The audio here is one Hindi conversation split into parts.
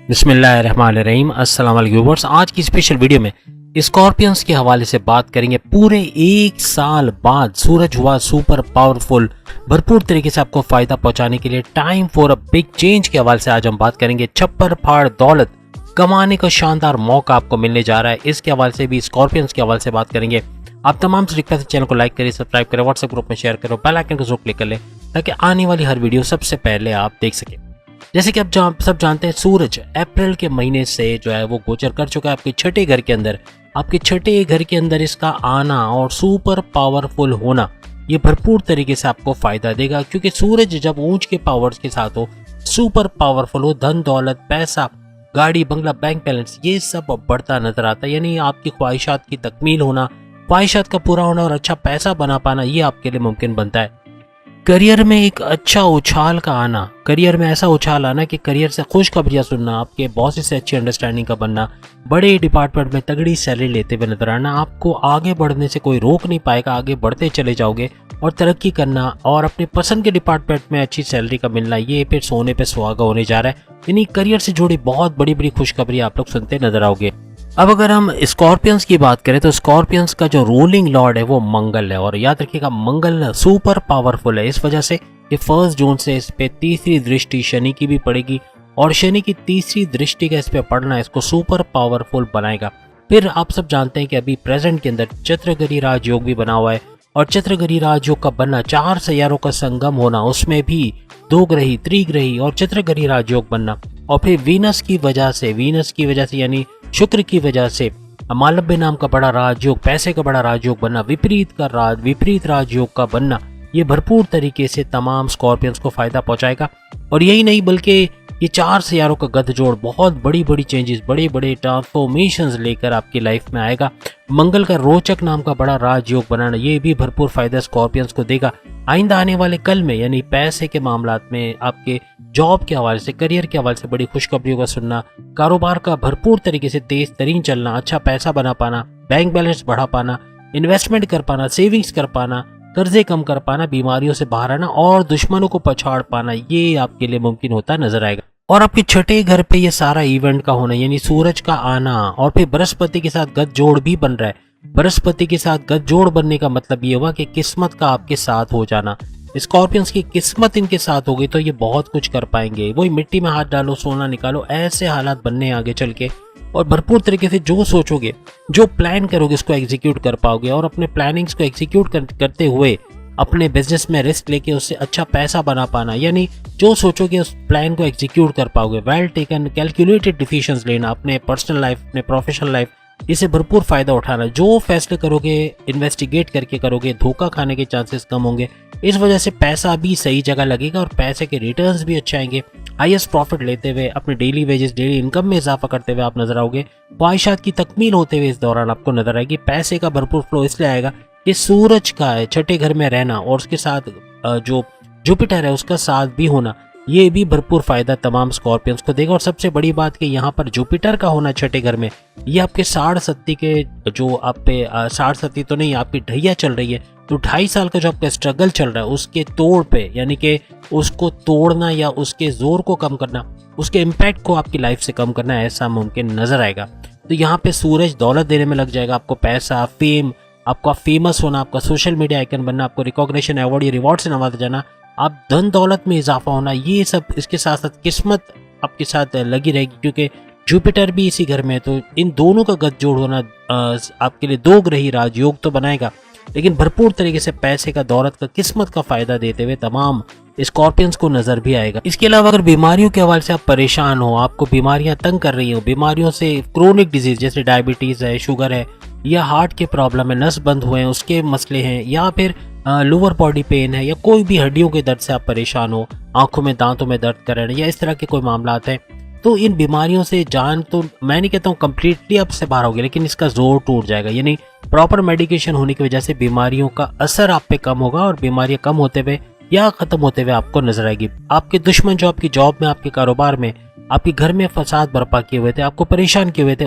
बिस्मिल्लाहिर्रहमानिर्रहीम। अस्सलाम वालेकुम व्यूअर्स। आज की स्पेशल वीडियो में स्कॉर्पियंस के हवाले से बात करेंगे। पूरे 1 साल बाद सूरज हुआ सुपर पावरफुल, भरपूर तरीके से आपको फायदा पहुंचाने के लिए time for a big change के हवाले से आज हम बात करेंगे। छप्पर फाड़ दौलत कमाने का शानदार मौका आपको मिलने जा रहा है, इसके हवाले से भी स्कॉर्पियंस के हवाले से बात करेंगे। आप तमाम से रिक्वेस्ट चैनल को लाइक करें, सब्सक्राइब करें, व्हाट्सएप ग्रुप में शेयर करो, बेल आइकन को जरूर क्लिक कर लें ताकि आने वाली हर वीडियो सबसे पहले आप देख सकें। जैसे कि आप सब जानते हैं, सूरज अप्रैल के महीने से जो है वो गोचर कर चुका है आपके छठे घर के अंदर। आपके छठे घर के अंदर इसका आना और सुपर पावरफुल होना ये भरपूर तरीके से आपको फायदा देगा, क्योंकि सूरज जब ऊंच के पावर्स के साथ हो, सुपर पावरफुल हो, धन दौलत पैसा गाड़ी बंगला बैंक बैलेंस ये सब बढ़ता नजर आता है। यानी आपकी ख्वाहिशात की तकमील होना, ख्वाहिशात का पूरा होना और अच्छा पैसा बना पाना ये आपके लिए मुमकिन बनता है। करियर में एक अच्छा उछाल का आना, करियर में ऐसा उछाल आना कि करियर से खुशखबरियां सुनना, आपके बॉस से अच्छी अंडरस्टैंडिंग का बनना, बड़े डिपार्टमेंट में तगड़ी सैलरी लेते हुए नजर आना, आपको आगे बढ़ने से कोई रोक नहीं पाएगा, आगे बढ़ते चले जाओगे और तरक्की करना और अपने पसंद के डिपार्टमेंट में अच्छी सैलरी का मिलना, ये फिर सोने पे सुहागा होने जा रहा है। यानी करियर से जुड़ी बहुत बड़ी बड़ी खुशखबरी आप लोग सुनते नजर आओगे। अब अगर हम स्कॉर्पियंस की बात करें तो स्कॉर्पियंस का जो रूलिंग लॉर्ड है वो मंगल है, और याद रखिएगा मंगल सुपर पावरफुल है। इस वजह से कि 1 जून से इस पे तीसरी दृष्टि शनि की भी पड़ेगी और शनि की तीसरी दृष्टि का इस पे पड़ना इसको सुपर पावरफुल बनाएगा। फिर आप सब जानते हैं कि अभी प्रेजेंट के अंदर चंद्रग्रही राजयोग भी बना हुआ है, और चंद्रग्रही राजयोग का बनना 4 सैयारों का संगम होना, उसमें भी 2 ग्रही त्रिग्रही और चंद्रग्रही राजयोग बनना, और फिर वीनस की वजह से यानी शुक्र की वजह से मालव्य नाम का बड़ा राजयोग, पैसे का बड़ा राजयोग बनना, विपरीत राजयोग का बनना, ये भरपूर तरीके से तमाम स्कॉर्पियंस को फायदा पहुंचाएगा। और यही नहीं बल्कि ये 4 सैयारों का गठजोड़ बहुत बड़ी बड़ी चेंजेस, बड़े बड़े ट्रांसफॉर्मेशंस लेकर आपकी लाइफ में आएगा। मंगल का रोचक नाम का बड़ा राजयोग बनाना ये भी भरपूर फायदा स्कॉर्पियंस को देगा। आइंदा आने वाले कल में यानी पैसे के मामलात में, आपके जॉब के हवाले से, करियर के हवाले से बड़ी खुशखबरियों का सुनना, कारोबार का भरपूर तरीके से तेज तरीन चलना, अच्छा पैसा बना पाना, बैंक बैलेंस बढ़ा पाना, इन्वेस्टमेंट कर पाना, सेविंग्स कर पाना, कर्जे कम कर पाना, बीमारियों से बाहर आना और दुश्मनों को पछाड़ पाना, ये आपके लिए मुमकिन होता नजर आएगा। और आपके छठे घर पे ये सारा इवेंट का होना यानी सूरज का आना, और फिर बृहस्पति के साथ गठजोड़ भी बन रहा है। बृहस्पति के साथ गठजोड़ बनने का मतलब ये हुआ कि किस्मत का आपके साथ हो जाना। स्कॉर्पियंस की किस्मत इनके साथ हो गई तो ये बहुत कुछ कर पाएंगे। वही मिट्टी में हाथ डालो सोना निकालो, ऐसे हालात बनने आगे चल के, और भरपूर तरीके से जो सोचोगे, जो प्लान करोगे उसको एग्जीक्यूट कर पाओगे, और अपने प्लानिंग्स को एग्जीक्यूट करते हुए अपने बिजनेस में रिस्क लेके उससे अच्छा पैसा बना पाना, यानी जो सोचोगे उस प्लान को एग्जीक्यूट कर पाओगे। वेल टेकन कैलकुलेटेड डिसीजंस लेना अपने पर्सनल लाइफ, अपने प्रोफेशनल लाइफ, इसे भरपूर फायदा उठाना। जो फैसले करोगे इन्वेस्टिगेट करके करोगे, धोखा खाने के चांसेस कम होंगे। इस वजह से पैसा भी सही जगह लगेगा और पैसे के रिटर्न्स भी अच्छे आएंगे। हाईएस्ट प्रॉफिट लेते हुए, अपने डेली वेजेस, डेली इनकम में इजाफा करते हुए आप नजर आओगे। ख्वाहिशात की तकमील होते हुए इस दौरान आपको नजर आएगी। पैसे का भरपूर फ्लो इसलिए आएगा कि सूरज का है छठे घर में रहना और उसके साथ जो जुपिटर है उसका साथ भी होना, ये भी भरपूर फायदा तमाम स्कॉर्पियंस को देगा। और सबसे बड़ी बात कि यहाँ पर जुपिटर का होना छठे घर में, ये आपके 60-70 के जो आप पे 60-70 तो नहीं, आपकी ढैया चल रही है, तो 2.5 साल का जो आपका स्ट्रगल चल रहा है उसके तोड़ पे, यानी कि उसको तोड़ना या उसके जोर को कम करना, उसके इम्पैक्ट को आपकी लाइफ से कम करना, ऐसा मुमकिन नजर आएगा। तो यहाँ पे सूरज दौलत देने में लग जाएगा, आपको पैसा, फेम, आपका फेमस होना, आपका सोशल मीडिया आइकन बनना, आपको रिकॉग्निशन, अवार्ड या रिवॉर्ड से नवाजा जाना, आप धन दौलत में इजाफा होना, ये सब इसके साथ साथ किस्मत आपके साथ लगी रहेगी, क्योंकि जुपिटर भी इसी घर में है। तो इन दोनों का गठजोड़ होना आपके लिए 2 ग्रही राजयोग तो बनाएगा, लेकिन भरपूर तरीके से पैसे का, दौलत का, किस्मत का फायदा देते हुए तमाम स्कॉर्पियंस को नजर भी आएगा। इसके अलावा अगर बीमारियों के हवाले से आप परेशान हो, आपको बीमारियां तंग कर रही हो, बीमारियों से क्रोनिक डिजीज जैसे डायबिटीज है, शुगर है, या हार्ट के प्रॉब्लम है, नस बंद हुए हैं उसके मसले हैं, या फिर लोअर बॉडी पेन है, या कोई भी हड्डियों के दर्द से आप परेशान हो, आंखों में दांतों में दर्द कर रहे हैं, या इस तरह के कोई मामलात हैं, तो इन बीमारियों से जान तो मैं नहीं कहता हूँ कंप्लीटली अब से बाहर होगी, लेकिन इसका जोर टूट जाएगा। यानी प्रॉपर मेडिकेशन होने की वजह से बीमारियों का असर आप पे कम होगा और बीमारियां कम होते हुए या खत्म होते हुए आपको नजर आएगी। आपके दुश्मन जो आपकी जॉब में, आपके कारोबार में, आपके घर में फसाद बर्पा किए हुए थे, आपको परेशान किए हुए थे,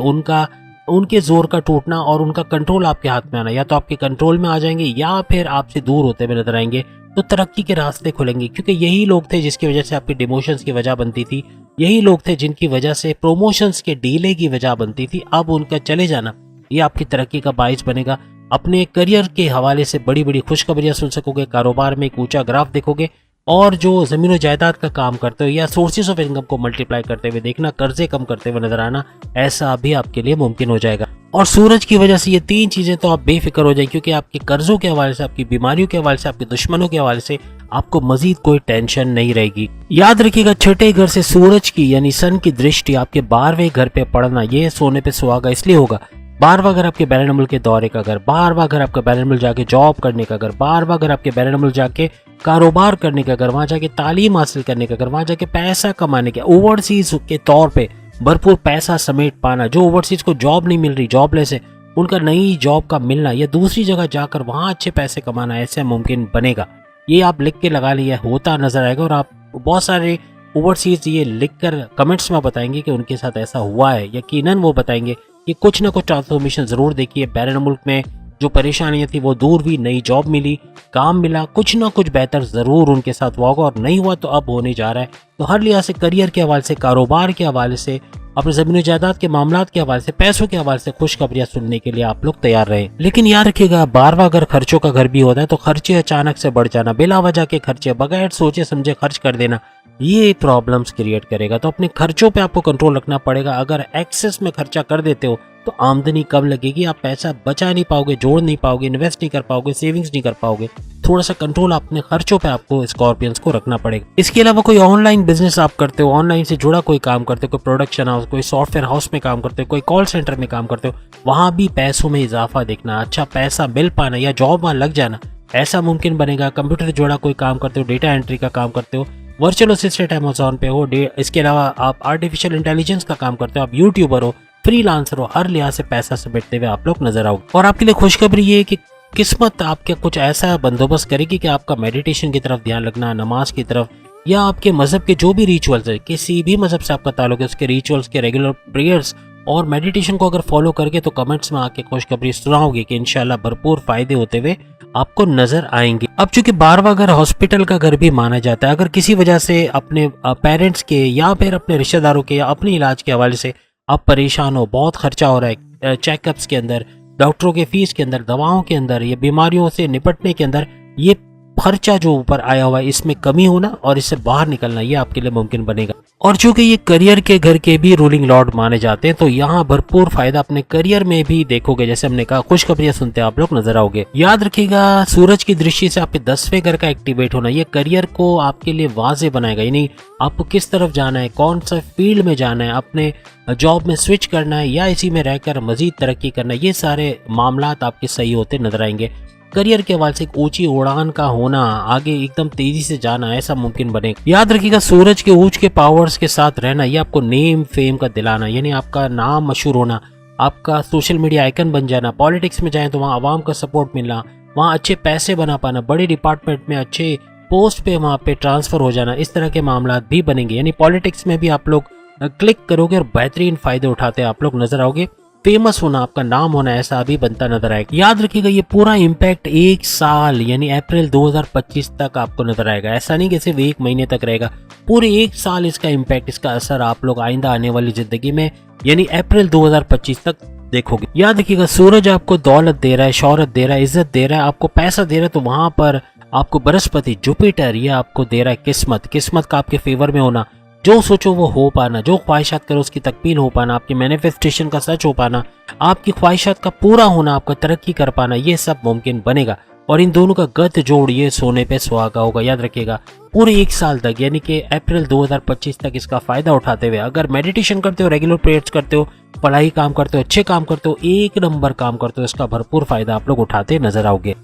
उनके जोर का टूटना और उनका कंट्रोल आपके हाथ में आना, या तो आपके कंट्रोल में आ जाएंगे या फिर आपसे दूर होते हुए नजर आएंगे। तो तरक्की के रास्ते खुलेंगे, क्योंकि यही लोग थे जिसकी वजह से आपकी डिमोशंस की वजह बनती थी, यही लोग थे जिनकी वजह से प्रमोशंस के डीले की वजह बनती थी। अब उनका चले जाना ये आपकी तरक्की का बाइस बनेगा। अपने करियर के हवाले से बड़ी बड़ी खुशखबरियां सुन सकोगे, कारोबार में एक ऊंचा ग्राफ देखोगे, और जो जमीन जायदाद का काम करते हो या सोर्सेज ऑफ इनकम को मल्टीप्लाई करते हुए देखना, कर्जे कम करते हुए नजर आना, ऐसा भी आपके लिए मुमकिन हो जाएगा। और सूरज की वजह से ये तीन चीजें तो आप बेफिक्र हो जाए, क्योंकि आपके कर्जों के हवाले से, आपकी बीमारियों के हवाले से, आपके दुश्मनों के हवाले से आपको मजीद कोई टेंशन नहीं रहेगी। याद रखिएगा, छठे घर से सूरज की यानी सन की दृष्टि आपके 12वें घर पे पड़ना, ये सोने पे सुहागा इसलिए होगा। 12वां घर आपके बैरनमुल के दौरे का घर, 12वां घर आपका बैरनमुल जाके जॉब करने का घर, 12वां घर आपके बैरनमुल जाके कारोबार करने का घर, वहां जाके तालीम हासिल करने का घर, वहां जाके पैसा कमाने का, ओवरसीज के तौर पे भरपूर पैसा समेट पाना। जो ओवरसीज को जॉब नहीं मिल रही, जॉबलेस है, उनका नई जॉब का मिलना या दूसरी जगह जाकर वहां अच्छे पैसे कमाना, ऐसे मुमकिन बनेगा। ये आप लिख के लगा लिया, होता नजर आएगा। और आप बहुत सारे ओवरसीज ये लिखकर कमेंट्स में बताएंगे कि उनके साथ ऐसा हुआ है। यकीनन वो बताएंगे कि कुछ ना कुछ ट्रांसफॉर्मेशन जरूर देखी है। बैरन मुल्क में जो परेशानियां थी वो दूर हुई, नई जॉब मिली, काम मिला, कुछ ना कुछ बेहतर जरूर उनके साथ हुआ होगा, और नहीं हुआ तो अब होने जा रहा है। तो हर लिहाज से, करियर के हवाले से, कारोबार के हवाले से, अपने जमीन जायदाद के मामलात के हवाले से, पैसों के हवाले से खुशखबरियां सुनने के लिए आप लोग तैयार रहे। लेकिन याद रखिएगा, 12वां घर खर्चों का घर भी होता है, तो खर्चे अचानक से बढ़ जाना, बिला वजह के खर्चे, बगैर सोचे समझे खर्च कर देना, ये प्रॉब्लम्स क्रिएट करेगा। तो अपने खर्चों पे आपको कंट्रोल रखना पड़ेगा। अगर एक्सेस में खर्चा कर देते हो तो आमदनी कब लगेगी, आप पैसा बचा नहीं पाओगे, जोड़ नहीं पाओगे, इन्वेस्ट नहीं कर पाओगे, सेविंग्स नहीं कर पाओगे। थोड़ा सा कंट्रोल अपने खर्चों पे आपको स्कॉर्पियंस को रखना पड़ेगा। इसके अलावा कोई ऑनलाइन बिजनेस आप करते हो, ऑनलाइन से जुड़ा कोई काम करते हो, कोई प्रोडक्शन हाउस, कोई सॉफ्टवेयर हाउस में काम करते हो, कोई कॉल सेंटर में काम करते हो, वहां भी पैसों में इजाफा देखना, अच्छा पैसा मिल पाना या जॉब वहां लग जाना, ऐसा मुमकिन बनेगा। कंप्यूटर से जुड़ा कोई काम करते हो, डेटा एंट्री का काम करते हो, वर्चुअल असिस्टेंट अमेज़न पे हो, इसके अलावा आप आर्टिफिशियल इंटेलिजेंस का काम करते हो, आप यूट्यूबर हो, फ्रीलांसर हो, हर लिहाज से पैसा समेटते हुए आप लोग नजर आओ। और आपके लिए खुशखबरी ये है कि किस्मत आपके कुछ ऐसा बंदोबस्त करेगी कि आपका मेडिटेशन की तरफ ध्यान लगना, नमाज की तरफ, या आपके मजहब के जो भी रिचुअल्स है, किसी भी मजहब से आपका ताल्लुक है, उसके रिचुअल्स के रेगुलर प्रेयर्स और मेडिटेशन को अगर फॉलो करके तो कमेंट्स में आके खुशखबरी सुनाओगे कि इंशाल्लाह भरपूर फायदे होते हुए आपको नजर आएंगे। अब चूंकि 12वां घर हॉस्पिटल का घर भी माना जाता है, अगर किसी वजह से अपने पेरेंट्स के या फिर अपने रिश्तेदारों के या अपने इलाज के हवाले से आप परेशान हो, बहुत खर्चा हो रहा है, चेकअप्स के अंदर, डॉक्टरों के फीस के अंदर, दवाओं के अंदर, या बीमारियों से निपटने के अंदर, ये खर्चा जो ऊपर आया हुआ है इसमें कमी होना और इससे बाहर निकलना ये आपके लिए मुमकिन बनेगा। और चूंकि ये करियर के घर के भी रूलिंग लॉर्ड माने जाते हैं, तो यहाँ भरपूर फायदा अपने करियर में भी देखोगे। जैसे हमने कहा, खुशखबरियां सुनते आप लोग नजर आओगे। याद रखिएगा, सूरज की दृष्टि से आपके 10वें घर का एक्टिवेट होना ये करियर को आपके लिए वाजे बनाएगा, यानी आपको किस तरफ जाना है, कौन सा फील्ड में जाना है, अपने जॉब में स्विच करना है या इसी में रहकर मजीद तरक्की करना है, ये सारे मामलात आपके सही होते नजर आएंगे। करियर के हवाले से एक ऊंची उड़ान का होना, आगे एकदम तेजी से जाना, ऐसा मुमकिन बनेगा। याद रखिएगा, सूरज के ऊंच के पावर्स के साथ रहना ये आपको नेम फेम का दिलाना, यानी आपका नाम मशहूर होना, आपका सोशल मीडिया आइकन बन जाना, पॉलिटिक्स में जाए तो वहाँ आवाम का सपोर्ट मिलना, वहाँ अच्छे पैसे बना पाना, बड़े डिपार्टमेंट में अच्छे पोस्ट पे वहाँ पे ट्रांसफर हो जाना, इस तरह के मामला भी बनेंगे। यानी पॉलिटिक्स में भी आप लोग क्लिक करोगे और बेहतरीन फायदे उठाते आप लोग नजर आओगे। फेमस होना, आपका नाम होना, ऐसा अभी बनता नजर आएगा। याद रखिएगा, ये पूरा इम्पैक्ट 1 साल यानी अप्रैल 2025 तक आपको नजर आएगा। ऐसा नहीं कि सिर्फ 1 महीने तक रहेगा, पूरे 1 साल इसका इम्पैक्ट, इसका असर आप लोग आइंदा आने वाली जिंदगी में यानी अप्रैल 2025 तक देखोगे। याद रखिएगा, सूरज आपको दौलत दे रहा है, शौहरत दे रहा है, इज्जत दे रहा है, आपको पैसा दे रहा है, तो वहां पर आपको बृहस्पति, जुपिटर, ये आपको दे रहा है किस्मत। किस्मत का आपके फेवर में होना, जो सोचो वो हो पाना, जो ख्वाहिशात करो उसकी तकमील हो पाना, आपकी मैनिफेस्टेशन का सच हो पाना, आपकी ख्वाहिशात का पूरा होना, आपका तरक्की कर पाना, ये सब मुमकिन बनेगा। और इन दोनों का गत जोड़ ये सोने पे सुहागा होगा। याद रखिएगा, पूरे 1 साल तक यानी कि अप्रैल 2025 तक इसका फायदा उठाते हुए, अगर मेडिटेशन करते हो, रेगुलर प्रेयर्स करते हो, पढ़ाई काम करते हो, अच्छे काम करते हो, 1 नंबर काम करते हो, इसका भरपूर फायदा आप लोग उठाते नजर आओगे।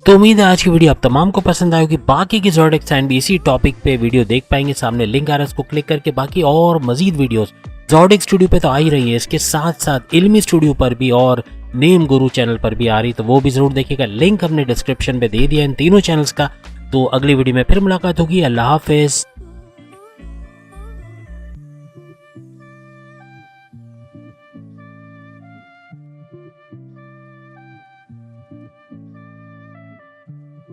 तो उम्मीद है आज की वीडियो आप तमाम को पसंद आएगी। बाकी की ज़ोडिएक साइन भी इसी टॉपिक पे वीडियो देख पाएंगे, सामने लिंक आ रहा है, उसको क्लिक करके बाकी और मजीद वीडियोस ज़ोडिएक स्टूडियो पे तो आ ही रही है, इसके साथ साथ इल्मी स्टूडियो पर भी और नेम गुरु चैनल पर भी आ रही, तो वो भी जरूर देखिएगा। लिंक हमने डिस्क्रिप्शन पे दे दिया इन तीनों चैनल्स का। तो अगली वीडियो में फिर मुलाकात होगी। अल्लाह हाफिज।